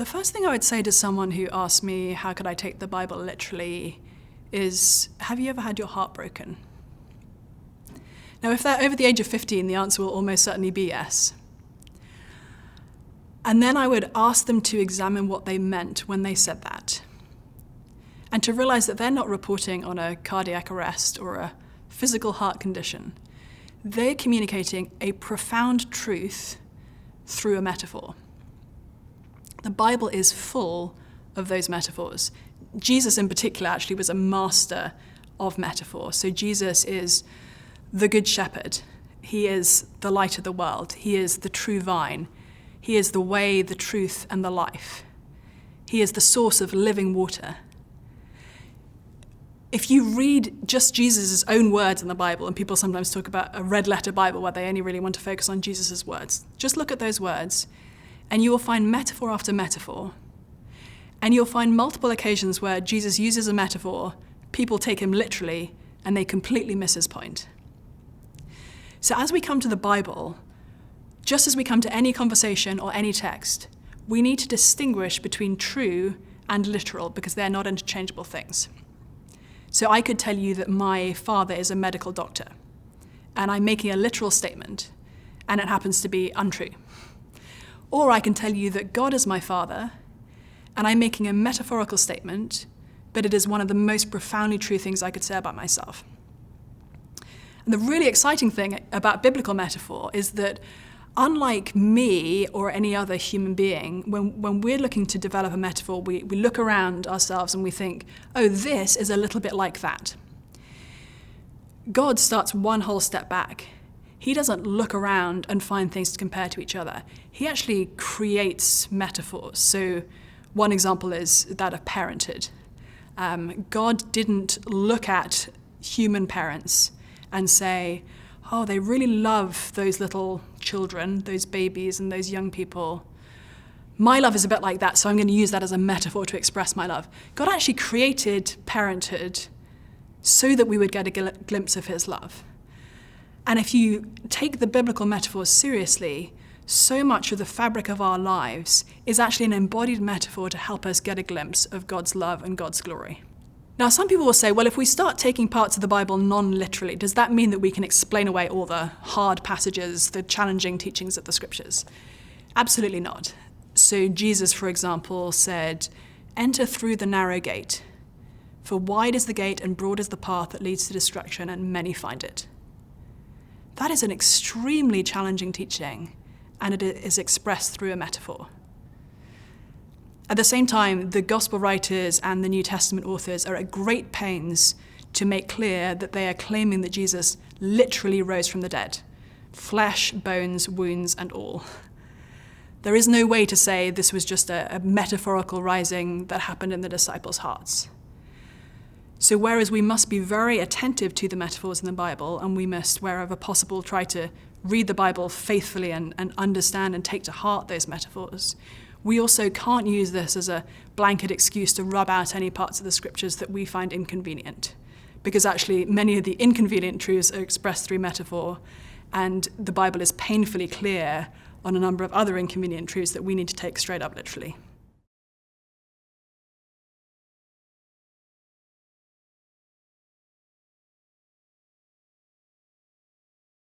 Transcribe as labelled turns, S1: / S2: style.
S1: The first thing I would say to someone who asks me, how could I take the Bible literally, is, have you ever had your heart broken? Now, if they're over the age of 15, the answer will almost certainly be yes. And then I would ask them to examine what they meant when they said that, and to realize that they're not reporting on a cardiac arrest or a physical heart condition. They're communicating a profound truth through a metaphor. The Bible is full of those metaphors. Jesus in particular actually was a master of metaphor. So Jesus is the good shepherd. He is the light of the world. He is the true vine. He is the way, the truth, and the life. He is the source of living water. If you read just Jesus' own words in the Bible, and people sometimes talk about a red letter Bible where they only really want to focus on Jesus' words, just look at those words, and you will find metaphor after metaphor. And you'll find multiple occasions where Jesus uses a metaphor, people take him literally, and they completely miss his point. So as we come to the Bible, just as we come to any conversation or any text, we need to distinguish between true and literal because they're not interchangeable things. So I could tell you that my father is a medical doctor, and I'm making a literal statement, and it happens to be untrue. Or I can tell you that God is my father, and I'm making a metaphorical statement, but it is one of the most profoundly true things I could say about myself. And the really exciting thing about biblical metaphor is that unlike me or any other human being, when we're looking to develop a metaphor, we look around ourselves and we think, oh, this is a little bit like that. God starts one whole step back. He doesn't look around and find things to compare to each other. He actually creates metaphors. So one example is that of parenthood. God didn't look at human parents and say, oh, they really love those little children, those babies and those young people. My love is a bit like that, so I'm going to use that as a metaphor to express my love. God actually created parenthood so that we would get a glimpse of his love. And if you take the biblical metaphors seriously, so much of the fabric of our lives is actually an embodied metaphor to help us get a glimpse of God's love and God's glory. Now, some people will say, well, if we start taking parts of the Bible non-literally, does that mean that we can explain away all the hard passages, the challenging teachings of the scriptures? Absolutely not. So Jesus, for example, said, enter through the narrow gate, for wide is the gate and broad is the path that leads to destruction, and many find it. That is an extremely challenging teaching, and it is expressed through a metaphor. At the same time, the gospel writers and the New Testament authors are at great pains to make clear that they are claiming that Jesus literally rose from the dead, flesh, bones, wounds, and all. There is no way to say this was just a metaphorical rising that happened in the disciples' hearts. So whereas we must be very attentive to the metaphors in the Bible, and we must, wherever possible, try to read the Bible faithfully and understand and take to heart those metaphors, we also can't use this as a blanket excuse to rub out any parts of the scriptures that we find inconvenient. Because actually, many of the inconvenient truths are expressed through metaphor, and the Bible is painfully clear on a number of other inconvenient truths that we need to take straight up literally.